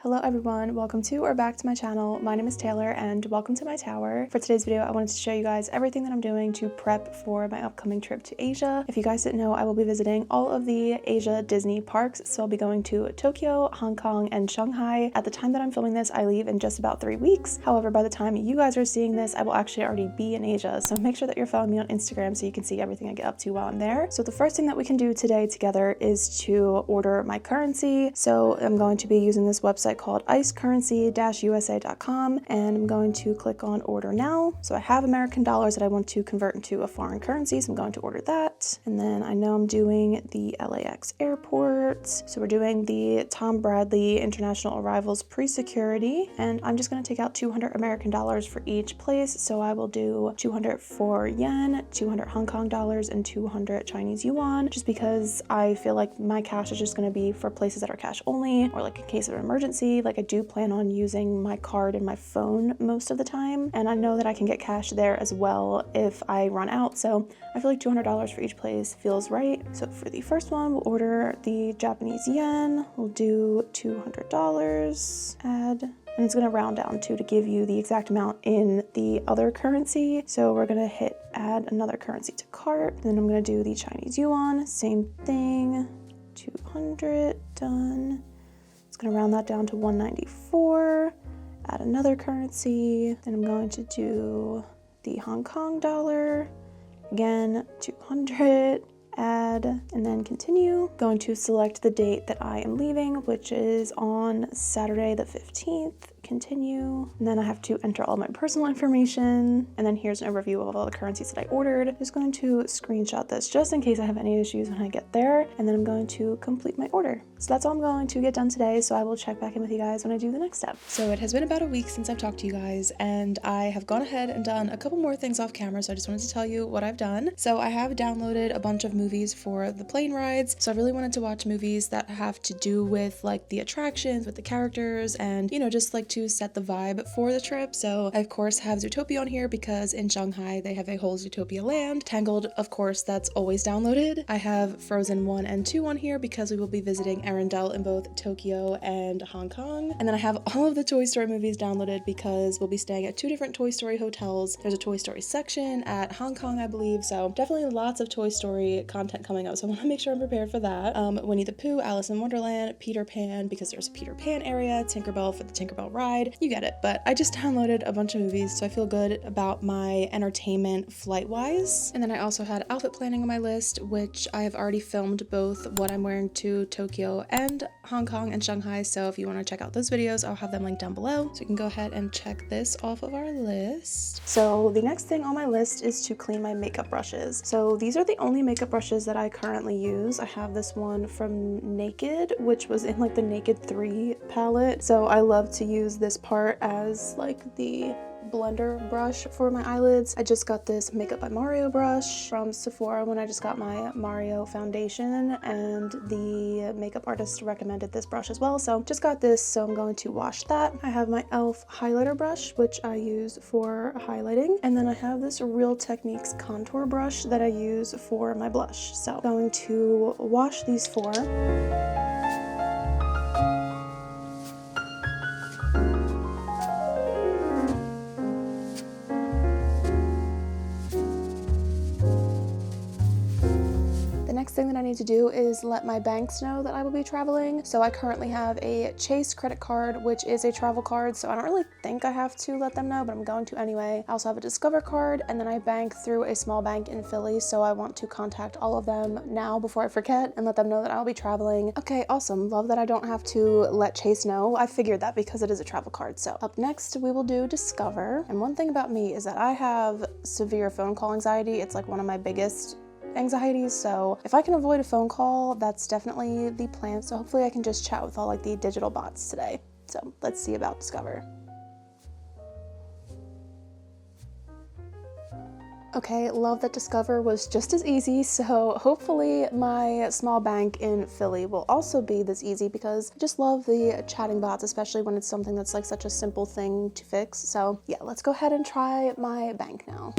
Hello everyone, welcome to or back to my channel. My name is Taylor and welcome to my tower. For today's video, I wanted to show you guys everything that I'm doing to prep for my upcoming trip to Asia. If you guys didn't know, I will be visiting all of the Asia Disney parks. So I'll be going to Tokyo, Hong Kong, and Shanghai. At the time that I'm filming this, I leave in just about 3 weeks. However, by the time you guys are seeing this, I will actually already be in Asia. So make sure that you're following me on Instagram so you can see everything I get up to while I'm there. So the first thing that we can do today together is to order my currency. So I'm going to be using this website called icecurrency-usa.com, and I'm going to click on order now. So I have American dollars that I want to convert into a foreign currency, so I'm going to order that. And then I know I'm doing the LAX airport, so we're doing the Tom Bradley International Arrivals pre-security, and I'm just going to take out 200 American dollars for each place. So I will do 200 for yen, 200 Hong Kong dollars, and 200 Chinese yuan, just because I feel like my cash is just going to be for places that are cash only, or like in case of an emergency. Like I do plan on using my card and my phone most of the time, and I know that I can get cash there as well if I run out. So I feel like $200 for each place feels right. So for the first one, we'll order the Japanese yen. We'll do $200, add, and it's going to round down to give you the exact amount in the other currency. So we're going to hit add another currency to cart, and then I'm going to do the Chinese yuan, same thing, 200, done. It's going to round that down to 194, add another currency. Then I'm going to do the Hong Kong dollar, again, 200, add, and then continue. Going to select the date that I am leaving, which is on Saturday the 15th. Continue, and then I have to enter all my personal information, and then here's an overview of all the currencies that I ordered. I'm just going to screenshot this just in case I have any issues when I get there, and then I'm going to complete my order. So that's all I'm going to get done today, so I will check back in with you guys when I do the next step. So it has been about a week since I've talked to you guys, and I have gone ahead and done a couple more things off camera, so I just wanted to tell you what I've done. So I have downloaded a bunch of movies for the plane rides, so I really wanted to watch movies that have to do with like the attractions, with the characters, and you know, just like to set the vibe for the trip. So I of course have Zootopia on here because in Shanghai they have a whole Zootopia land. Tangled, of course, that's always downloaded. I have Frozen 1 and 2 on here because we will be visiting Arendelle in both Tokyo and Hong Kong. And then I have all of the Toy Story movies downloaded because we'll be staying at 2 different Toy Story hotels. There's a Toy Story section at Hong Kong, I believe, so definitely lots of Toy Story content coming up, so I want to make sure I'm prepared for that. Winnie the Pooh, Alice in Wonderland, Peter Pan because there's a Peter Pan area, Tinkerbell for the Tinkerbell ride. You get it. But I just downloaded a bunch of movies, so I feel good about my entertainment flight-wise. And then I also had outfit planning on my list, which I have already filmed both what I'm wearing to Tokyo and Hong Kong and Shanghai, so if you want to check out those videos, I'll have them linked down below. So you can go ahead and check this off of our list. So the next thing on my list is to clean my makeup brushes. So these are the only makeup brushes that I currently use. I have this one from Naked, which was in like the Naked 3 palette. So I love to use this part as like the blender brush for my eyelids. I just got this Makeup by Mario brush from Sephora when I just got my Mario foundation, and the makeup artist recommended this brush as well, so just got this, so I'm going to wash that. I have my e.l.f. highlighter brush, which I use for highlighting, and then I have this Real Techniques contour brush that I use for my blush. So I'm going to wash these 4. Next thing that I need to do is let my banks know that I will be traveling. So I currently have a Chase credit card, which is a travel card, so I don't really think I have to let them know, but I'm going to anyway. I also have a Discover card, and then I bank through a small bank in Philly, so I want to contact all of them now before I forget and let them know that I'll be traveling. Okay, awesome. Love that I don't have to let Chase know. I figured that because it is a travel card. So up next, we will do Discover. And one thing about me is that I have severe phone call anxiety. It's like one of my biggest anxieties, so if I can avoid a phone call, that's definitely the plan. So hopefully I can just chat with all like the digital bots today. So let's see about Discover. Okay, love that Discover was just as easy, so hopefully my small bank in Philly will also be this easy, because I just love the chatting bots, especially when it's something that's like such a simple thing to fix. So yeah, let's go ahead and try my bank now.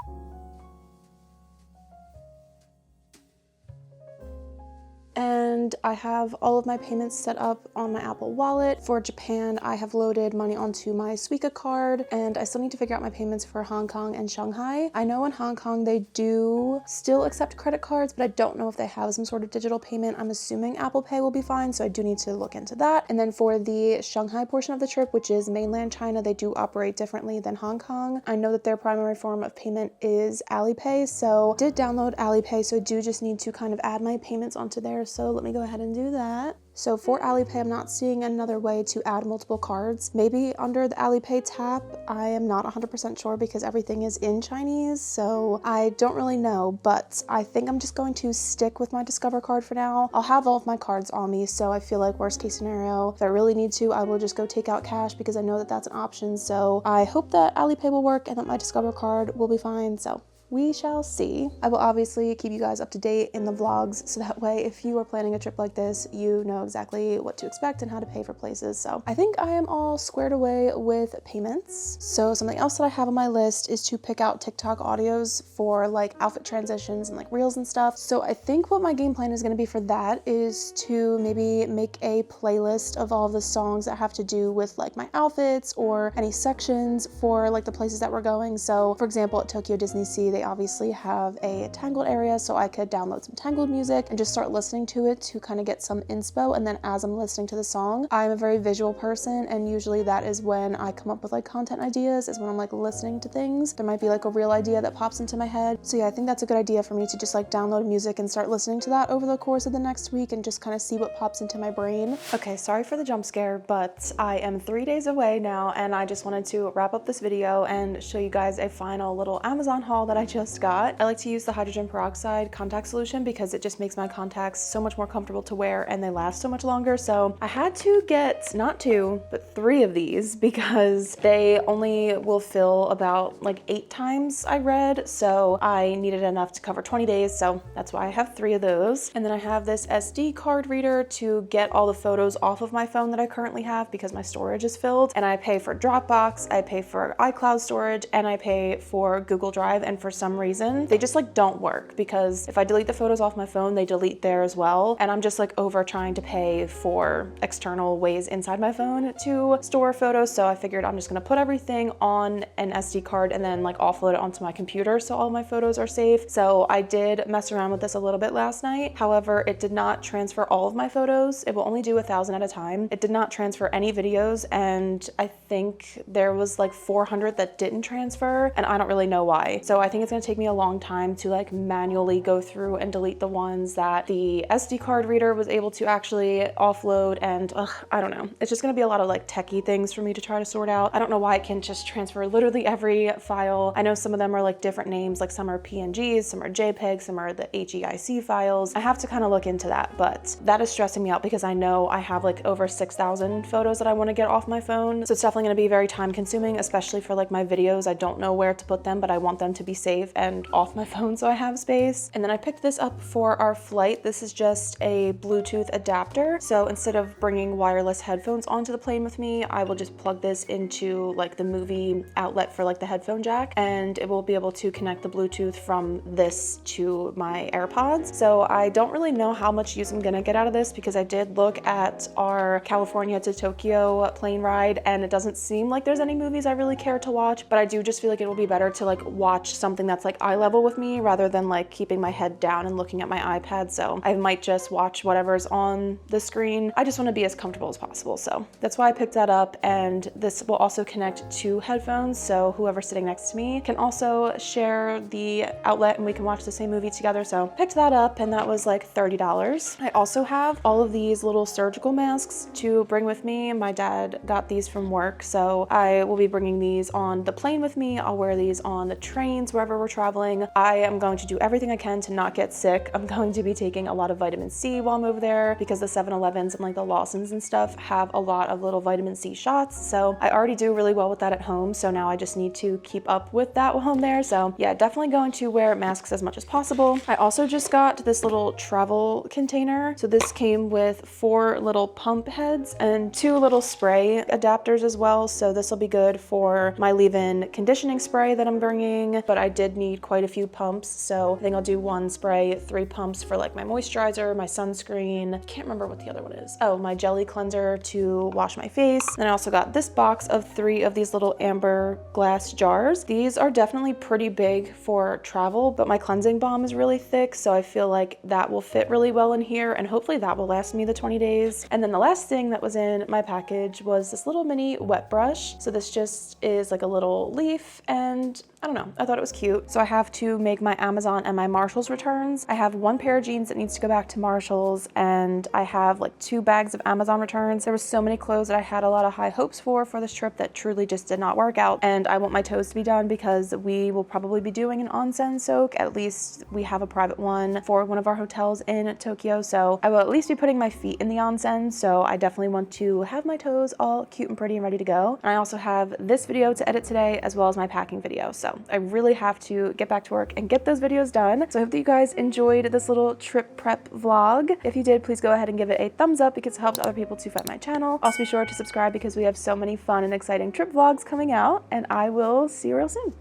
and I have all of my payments set up on my Apple Wallet. For Japan, I have loaded money onto my Suica card, and I still need to figure out my payments for Hong Kong and Shanghai. I know in Hong Kong they do still accept credit cards, but I don't know if they have some sort of digital payment. I'm assuming Apple Pay will be fine, so I do need to look into that. And then for the Shanghai portion of the trip, which is mainland China, they do operate differently than Hong Kong. I know that their primary form of payment is Alipay, so I did download Alipay, so I do just need to kind of add my payments onto there. So let me go ahead and do that. So for Alipay, I'm not seeing another way to add multiple cards. Maybe under the Alipay tap, I am not 100% sure because everything is in Chinese, so I don't really know, but I think I'm just going to stick with my Discover card for now. I'll have all of my cards on me, so I feel like worst case scenario, if I really need to, I will just go take out cash because I know that that's an option. So I hope that Alipay will work and that my Discover card will be fine, so we shall see. I will obviously keep you guys up to date in the vlogs, so that way if you are planning a trip like this, you know exactly what to expect and how to pay for places. So I think I am all squared away with payments. So something else that I have on my list is to pick out TikTok audios for like outfit transitions and like reels and stuff. So I think what my game plan is going to be for that is to maybe make a playlist of all of the songs that have to do with like my outfits or any sections for like the places that we're going. So for example, at Tokyo Disney Sea, they obviously have a Tangled area, so I could download some Tangled music and just start listening to it to kind of get some inspo. And then as I'm listening to the song, I'm a very visual person, and usually that is when I come up with like content ideas, is when I'm like listening to things. There might be like a real idea that pops into my head. So yeah, I think that's a good idea for me to just like download music and start listening to that over the course of the next week and just kind of see what pops into my brain. Okay, sorry for the jump scare, but I am 3 days away now, and I just wanted to wrap up this video and show you guys a final little Amazon haul that I just got. I like to use the hydrogen peroxide contact solution because it just makes my contacts so much more comfortable to wear and they last so much longer. So I had to get not 2, but 3 of these because they only will fill about like 8 times, I read. So I needed enough to cover 20 days. So that's why I have 3 of those. And then I have this SD card reader to get all the photos off of my phone that I currently have because my storage is filled. And I pay for Dropbox, I pay for iCloud storage, and I pay for Google Drive. And for some reason, they just like don't work because if I delete the photos off my phone, they delete there as well. And I'm just like over trying to pay for external ways inside my phone to store photos. So I figured I'm just gonna put everything on an SD card and then like offload it onto my computer so all my photos are safe. So I did mess around with this a little bit last night. However, it did not transfer all of my photos. It will only do 1,000 at a time. It did not transfer any videos, and I think there was like 400 that didn't transfer, and I don't really know why. So I think it's gonna take me a long time to like manually go through and delete the ones that the SD card reader was able to actually offload, and I don't know. It's just gonna be a lot of like techie things for me to try to sort out. I don't know why it can't just transfer literally every file. I know some of them are like different names, like some are PNGs, some are JPEGs, some are the HEIC files. I have to kind of look into that, but that is stressing me out because I know I have like over 6,000 photos that I want to get off my phone. So it's definitely going to be very time consuming, especially for like my videos. I don't know where to put them, but I want them to be safe and off my phone so I have space. And then I picked this up for our flight. This is just a Bluetooth adapter. So instead of bringing wireless headphones onto the plane with me, I will just plug this into like the movie outlet for like the headphone jack, and it will be able to connect the Bluetooth from this to my AirPods. So I don't really know how much use I'm gonna get out of this because I did look at our California to Tokyo plane ride and it doesn't seem like there's any movies I really care to watch, but I do just feel like it will be better to like watch something that's like eye level with me rather than like keeping my head down and looking at my iPad. So I might just watch whatever's on the screen. I just want to be as comfortable as possible. So that's why I picked that up, and this will also connect to headphones. So whoever's sitting next to me can also share the outlet and we can watch the same movie together. So picked that up and that was like $30. I also have all of these little surgical masks to bring with me. My dad got these from work, so I will be bringing these on the plane with me. I'll wear these on the trains wherever we're traveling. I am going to do everything I can to not get sick. I'm going to be taking a lot of vitamin C while I'm over there because the 7-Elevens and like the Lawsons and stuff have a lot of little vitamin C shots. So I already do really well with that at home. So now I just need to keep up with that while I'm there. So yeah, definitely going to wear masks as much as possible. I also just got this little travel container. So this came with 4 little pump heads and 2 little spray adapters as well. So this will be good for my leave-in conditioning spray that I'm bringing. But I did did need quite a few pumps, so I think I'll do 1 spray, 3 pumps for like my moisturizer, my sunscreen. Can't remember what the other one is. Oh, my jelly cleanser to wash my face. Then I also got this box of 3 of these little amber glass jars. These are definitely pretty big for travel, but my cleansing balm is really thick, so I feel like that will fit really well in here, and hopefully that will last me the 20 days. And then the last thing that was in my package was this little mini wet brush. So this just is like a little leaf, and I don't know, I thought it was cute. So I have to make my Amazon and my Marshalls returns. I have 1 pair of jeans that needs to go back to Marshalls, and I have like 2 bags of Amazon returns. There was so many clothes that I had a lot of high hopes for this trip that truly just did not work out, and I want my toes to be done because we will probably be doing an onsen soak. At least we have a private one for one of our hotels in Tokyo, so I will at least be putting my feet in the onsen, so I definitely want to have my toes all cute and pretty and ready to go. And I also have this video to edit today as well as my packing video, so I really have to get back to work and get those videos done. So I hope that you guys enjoyed this little trip prep vlog. If you did, please go ahead and give it a thumbs up because it helps other people to find my channel. Also be sure to subscribe because we have so many fun and exciting trip vlogs coming out, and I will see you real soon.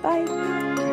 Bye.